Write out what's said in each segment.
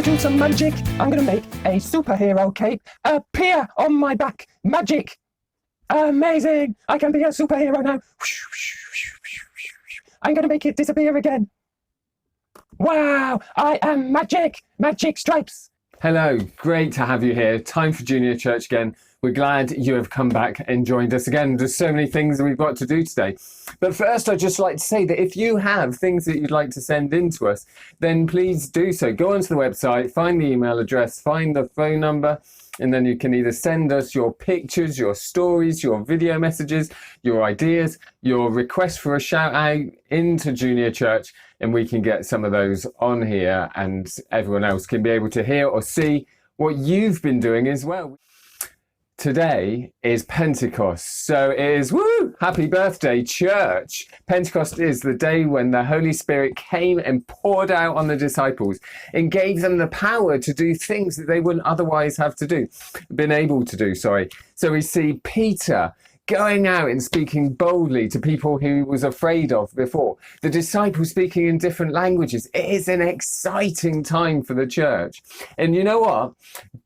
to do some magic. I'm going to make a superhero cape appear on my back. Magic. Amazing. I can be a superhero now. I'm going to make it disappear again. Wow, I am magic. Magic stripes. Hello, great to have you here. Time for Junior Church again. We're glad you have come back and joined us again. There's so many things that we've got to do today. But first, I'd just like to say that if you have things that you'd like to send in to us, then please do so. Go onto the website, find the email address, find the phone number, and then you can either send us your pictures, your stories, your video messages, your ideas, your request for a shout out into Junior Church, and we can get some of those on here and everyone else can be able to hear or see what you've been doing as well. Today is Pentecost, so it is, woo, happy birthday, church. Pentecost is the day when the Holy Spirit came and poured out on the disciples and gave them the power to do things that they wouldn't otherwise have been able to do. So we see Peter going out and speaking boldly to people he was afraid of before. The disciples speaking in different languages. It is an exciting time for the church. And you know what?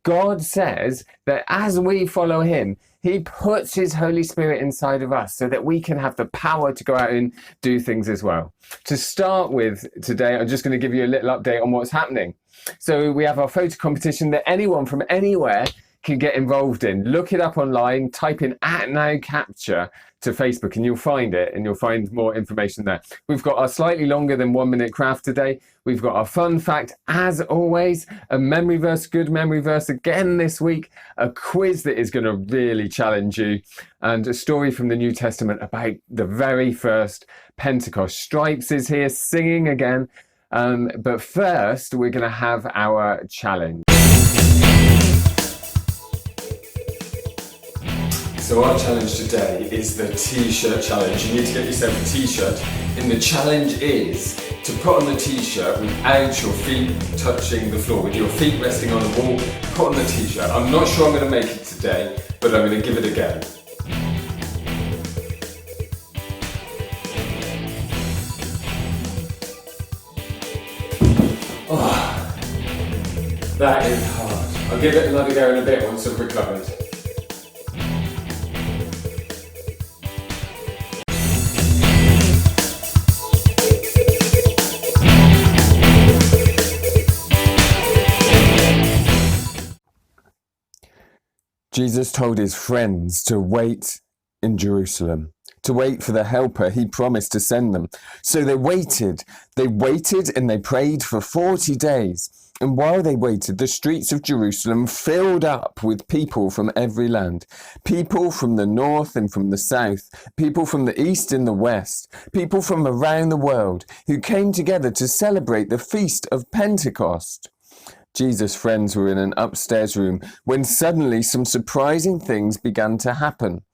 God says that as we follow him, he puts his Holy Spirit inside of us so that we can have the power to go out and do things as well. To start with today, I'm just going to give you a little update on what's happening. So we have our photo competition that anyone from anywhere can get involved in. Look it up online, type in @NowCapture to Facebook and you'll find it, and you'll find more information there. We've got our slightly longer than 1 minute craft today. We've got our fun fact, as always, a memory verse, good memory verse again this week, a quiz that is going to really challenge you, and a story from the New Testament about the very first Pentecost. Stripes is here singing again, but first we're going to have our challenge. So our challenge today is the t-shirt challenge. You need to get yourself a t-shirt, and the challenge is to put on the t-shirt without your feet touching the floor, with your feet resting on the wall. Put on the t-shirt. I'm not sure I'm going to make it today, but I'm going to give it a go. Oh, that is hard. I'll give it another go in a bit once I've recovered. Jesus told his friends to wait in Jerusalem, to wait for the helper he promised to send them. So they waited and they prayed for 40 days. And while they waited, the streets of Jerusalem filled up with people from every land, people from the north and from the south, people from the east and the west, people from around the world who came together to celebrate the feast of Pentecost. Jesus' friends were in an upstairs room when suddenly some surprising things began to happen.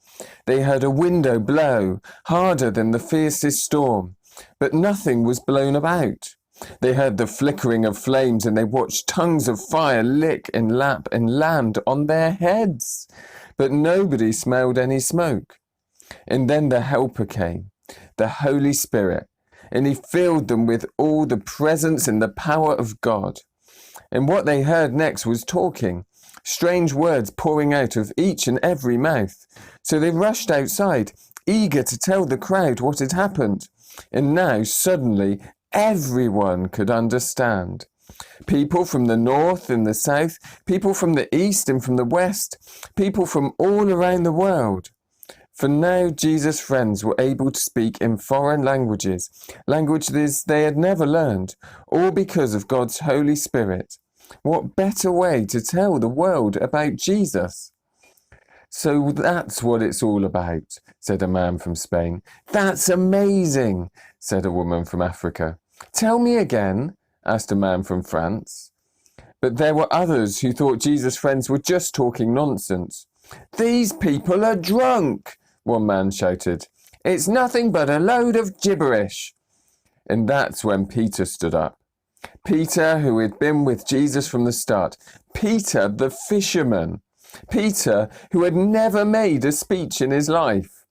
They heard a window blow harder than the fiercest storm, but nothing was blown about. They heard the flickering of flames and they watched tongues of fire lick and lap and land on their heads, but nobody smelled any smoke. And then the Helper came, the Holy Spirit, and he filled them with all the presence and the power of God. And what they heard next was talking, strange words pouring out of each and every mouth. So they rushed outside, eager to tell the crowd what had happened. And now, suddenly, everyone could understand. People from the north and the south, people from the east and from the west, people from all around the world. For now, Jesus' friends were able to speak in foreign languages they had never learned, all because of God's Holy Spirit. What better way to tell the world about Jesus? So that's what it's all about, said a man from Spain. That's amazing, said a woman from Africa. Tell me again, asked a man from France. But there were others who thought Jesus' friends were just talking nonsense. These people are drunk, one man shouted. It's nothing but a load of gibberish. And that's when Peter stood up. Peter, who had been with Jesus from the start. Peter, the fisherman. Peter, who had never made a speech in his life.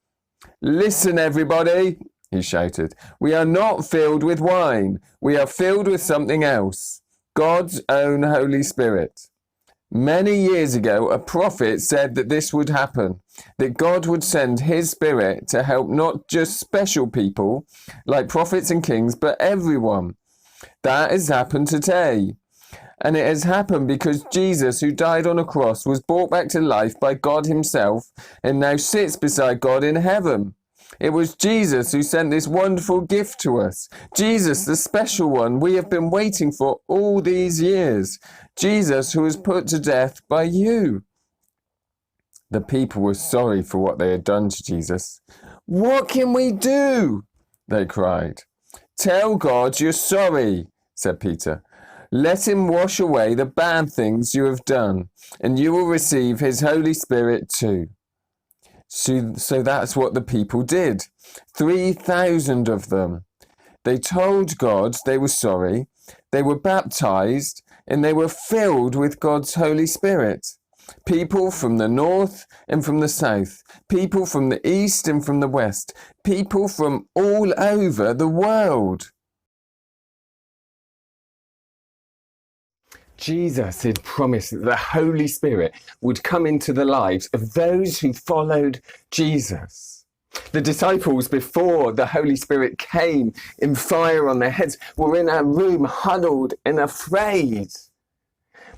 Listen, everybody, he shouted. We are not filled with wine. We are filled with something else. God's own Holy Spirit. Many years ago, a prophet said that this would happen, that God would send his Spirit to help not just special people like prophets and kings, but everyone. That has happened today. And it has happened because Jesus, who died on a cross, was brought back to life by God himself and now sits beside God in heaven. It was Jesus who sent this wonderful gift to us. Jesus, the special one we have been waiting for all these years. Jesus, who was put to death by you. The people were sorry for what they had done to Jesus. What can we do? They cried. Tell God you're sorry, said Peter. Let him wash away the bad things you have done, and you will receive his Holy Spirit too. So that's what the people did. 3,000 of them. They told God they were sorry, they were baptized, and they were filled with God's Holy Spirit. People from the north and from the south, people from the east and from the west, people from all over the world. Jesus had promised that the Holy Spirit would come into the lives of those who followed Jesus. The disciples, before the Holy Spirit came in fire on their heads, were in a room huddled and afraid.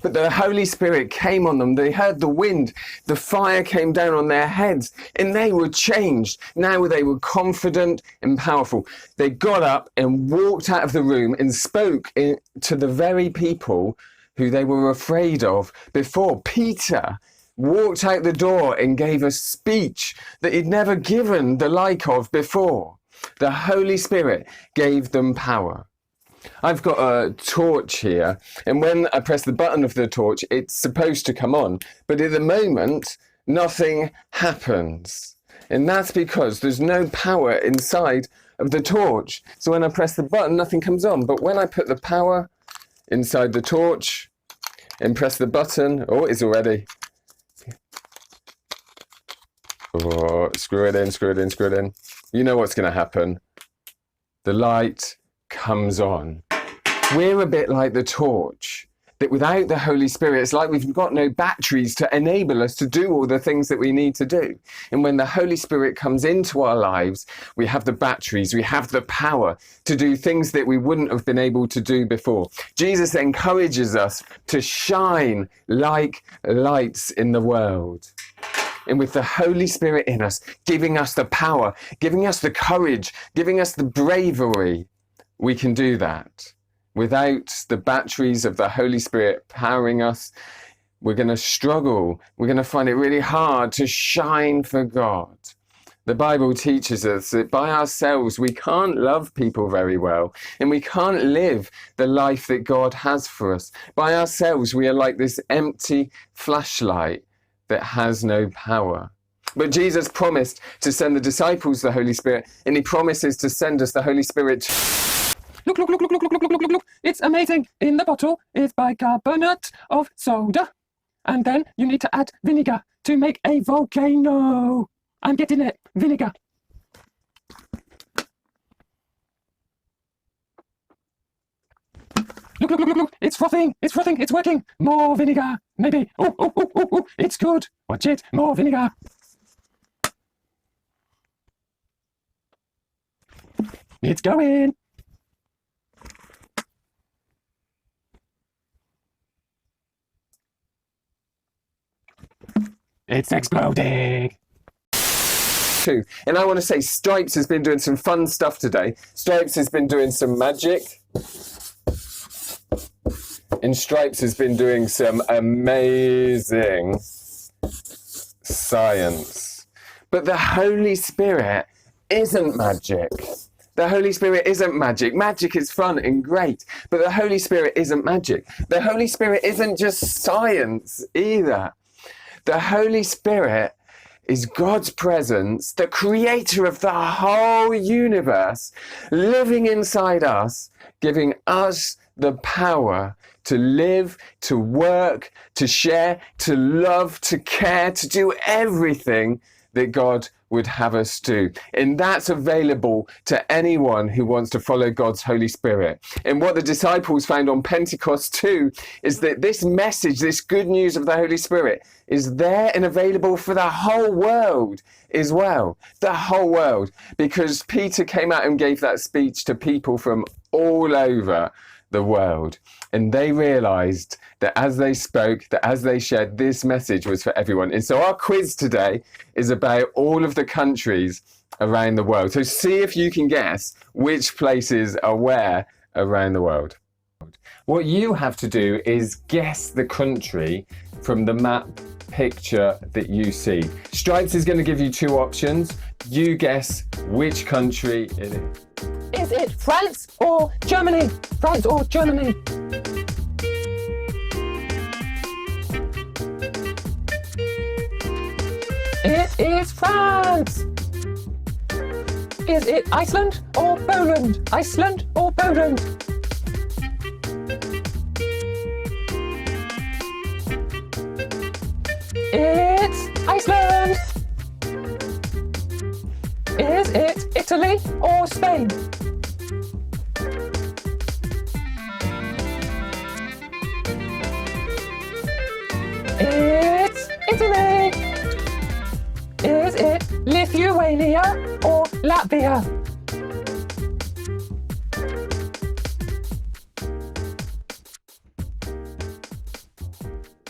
But the Holy Spirit came on them. They heard the wind. The fire came down on their heads and they were changed. Now they were confident and powerful. They got up and walked out of the room and spoke to the very people who they were afraid of before. Peter walked out the door and gave a speech that he'd never given the like of before. The Holy Spirit gave them power. I've got a torch here, and when I press the button of the torch, it's supposed to come on. But at the moment, nothing happens. And that's because there's no power inside of the torch. So when I press the button, nothing comes on. But when I put the power inside the torch and press the button, oh, it's already. Oh, screw it in, screw it in, screw it in. You know what's going to happen. The light comes on. We're a bit like the torch, that without the Holy Spirit, it's like we've got no batteries to enable us to do all the things that we need to do. And when the Holy Spirit comes into our lives, we have the batteries, we have the power to do things that we wouldn't have been able to do before. Jesus encourages us to shine like lights in the world. And with the Holy Spirit in us, giving us the power, giving us the courage, giving us the bravery, we can do that. Without the batteries of the Holy Spirit powering us, we're going to struggle. We're going to find it really hard to shine for God. The Bible teaches us that by ourselves, we can't love people very well, and we can't live the life that God has for us. By ourselves, we are like this empty flashlight that has no power. But Jesus promised to send the disciples the Holy Spirit, and he promises to send us the Holy Spirit. Look, look, look, look, look, look, look, look, look, look. It's amazing. In the bottle is bicarbonate of soda. And then you need to add vinegar to make a volcano. I'm getting it. Vinegar. Look, look, look, look, look. It's frothing. It's frothing. It's working. More vinegar. Maybe. Oh, oh, oh, oh, oh. It's good. Watch it. More vinegar. It's going. It's exploding. And I want to say Stripes has been doing some fun stuff today. Stripes has been doing some magic. And Stripes has been doing some amazing science. But the Holy Spirit isn't magic. The Holy Spirit isn't magic. Magic is fun and great, but the Holy Spirit isn't magic. The Holy Spirit isn't just science either. The Holy Spirit is God's presence, the creator of the whole universe, living inside us, giving us the power to live, to work, to share, to love, to care, to do everything that God would have us do. And that's available to anyone who wants to follow God's Holy Spirit. And what the disciples found on Pentecost too is that this message, this good news of the Holy Spirit, is there and available for the whole world as well. The whole world. Because Peter came out and gave that speech to people from all over the world. And they realized that as they spoke, that as they shared, this message was for everyone. And so our quiz today is about all of the countries around the world. So see if you can guess which places are where around the world. What you have to do is guess the country from the map picture that you see. Stripes is going to give you two options. You guess which country it is. Is it France or Germany? France or Germany? It is France. Is it Iceland or Poland? Iceland or Poland? It's Iceland. Is it Italy or Spain? It's Italy. Is it Lithuania or Latvia?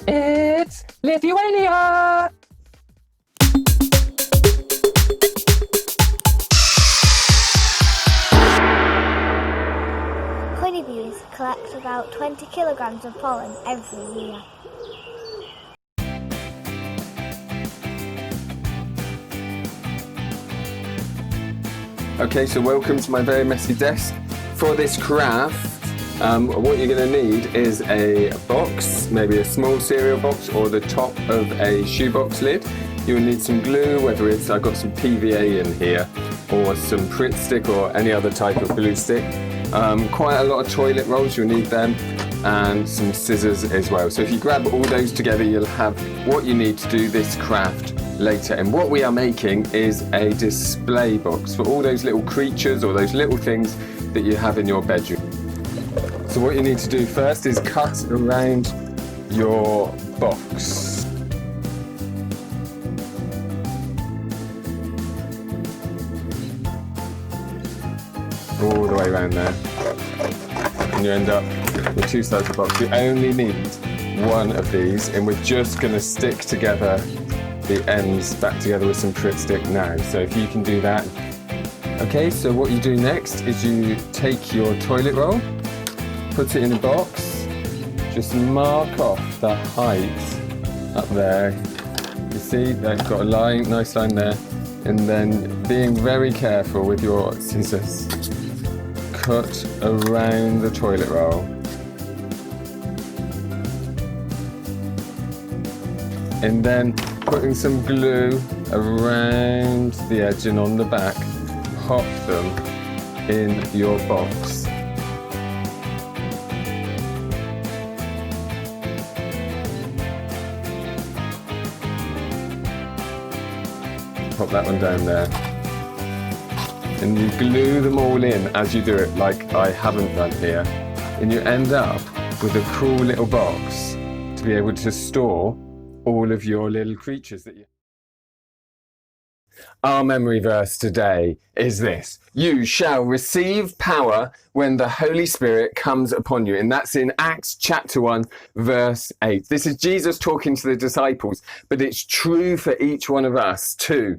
It's Lithuania. Honeybees collect about 20 kilograms of pollen every year. Okay, so welcome to my very messy desk. For this craft, what you're going to need is a box, maybe a small cereal box or the top of a shoebox lid. You'll need some glue, whether it's, I've got some PVA in here, or some Pritt stick or any other type of glue stick. Quite a lot of toilet rolls, you'll need them, and some scissors as well. So if you grab all those together, you'll have what you need to do this craft later. And what we are making is a display box for all those little creatures or those little things that you have in your bedroom. So what you need to do first is cut around your box. All the way around there. And you end up with two sides of the box. You only need one of these, and we're just going to stick together the ends back together with some Pritt stick now. So if you can do that. Okay, so what you do next is you take your toilet roll, put it in a box, just mark off the height up there. You see, they've got a line, nice line there. And then being very careful with your scissors, cut around the toilet roll. And then putting some glue around the edge and on the back, pop them in your box. Pop that one down there. And you glue them all in as you do it, like I haven't done here. And you end up with a cool little box to be able to store all of your little creatures that you... Our memory verse today is this: you shall receive power when the Holy Spirit comes upon you. And that's in Acts chapter 1, verse 8. This is Jesus talking to the disciples, but it's true for each one of us too.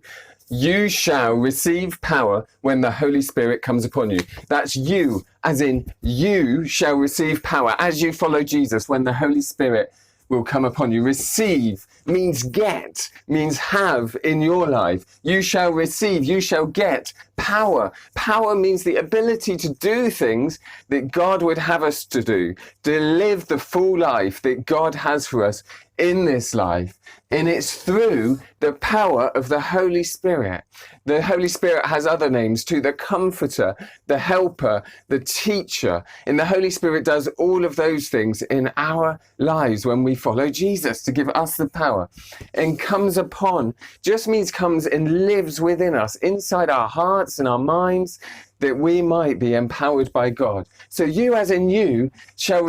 You shall receive power when the Holy Spirit comes upon you. That's you, as in you shall receive power as you follow Jesus when the Holy Spirit will come upon you. Receive means get, means have in your life. You shall receive, you shall get power. Power means the ability to do things that God would have us to do, to live the full life that God has for us in this life, and it's through the power of the Holy Spirit. The Holy Spirit has other names too: the Comforter, the Helper, the Teacher. And the Holy Spirit does all of those things in our lives when we follow Jesus to give us the power. And comes upon just means comes and lives within us, inside our hearts and our minds, that we might be empowered by God. So you, as in you, shall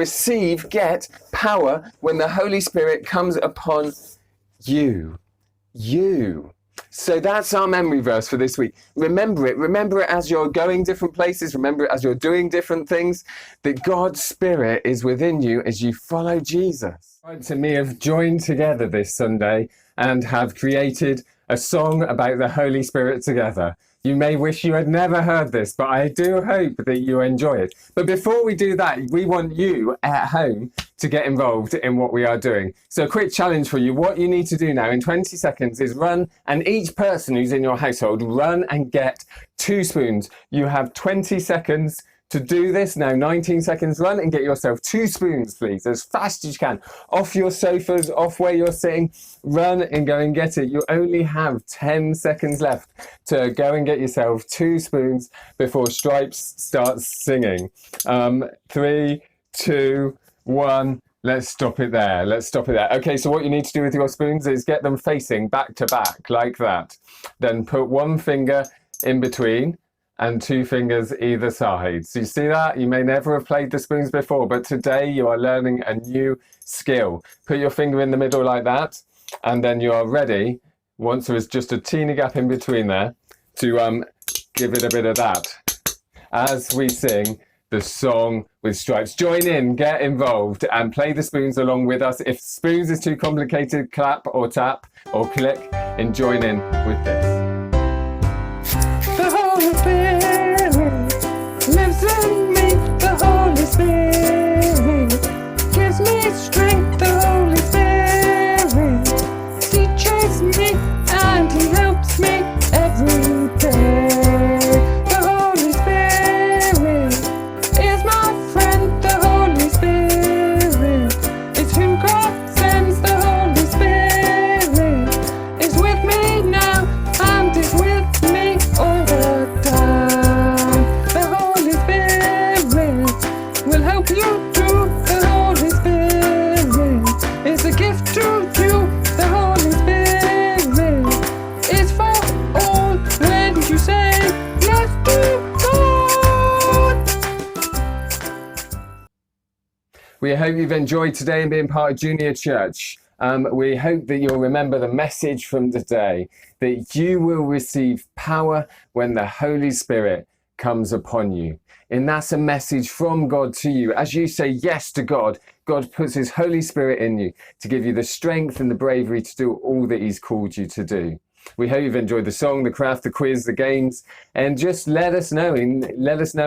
get power when the Holy Spirit comes upon you. You. So that's our memory verse for this week. Remember it. Remember it as you're going different places. Remember it as you're doing different things, that God's Spirit is within you as you follow Jesus. To me have joined together this Sunday and have created a song about the Holy Spirit together. You may wish you had never heard this, but I do hope that you enjoy it. But before we do that, we want you at home to get involved in what we are doing. So a quick challenge for you. What you need to do now in 20 seconds is run, and each person who's in your household, run and get 2 spoons. You have 20 seconds to do this. Now 19 seconds, run and get yourself 2 spoons, please, as fast as you can. Off your sofas, off where you're sitting, run and go and get it. You only have 10 seconds left to go and get yourself 2 spoons before Stripes starts singing. 3, 2, 1. Let's stop it there. Let's stop it there. Okay, so what you need to do with your spoons is get them facing back to back like that. Then put 1 finger in between and 2 fingers either side. So you see that? You may never have played the spoons before, but today you are learning a new skill. Put your finger in the middle like that, and then you are ready, once there is just a teeny gap in between there, to give it a bit of that as we sing the song with Stripes. Join in, get involved, and play the spoons along with us. If spoons is too complicated, clap or tap or click and join in with this. The Holy Spirit lives in me. The Holy Spirit gives me strength. The Holy Spirit teaches me and He helps me every day. The Holy Spirit is my friend. The Holy Spirit is who God sends. The Holy Spirit is with me now and is with me all the time. The Holy Spirit will help you too. The Holy Spirit is a gift to you. The Holy Spirit is for all when you say yes to God. We hope you've enjoyed today and being part of Junior Church. We hope that you'll remember the message from today, that you will receive power when the Holy Spirit comes upon you. And that's a message from God to you. As you say yes to God, God puts His Holy Spirit in you to give you the strength and the bravery to do all that He's called you to do. We hope you've enjoyed the song, the craft, the quiz, the games, and just let us know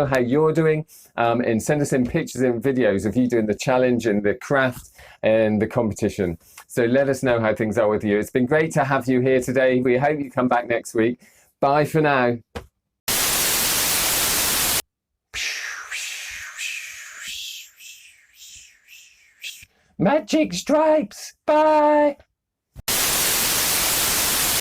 how you're doing, and send us in pictures and videos of you doing the challenge and the craft and the competition. So let us know how things are with you. It's been great to have you here today. We hope you come back next week. Bye for now. Magic Stripes. Bye.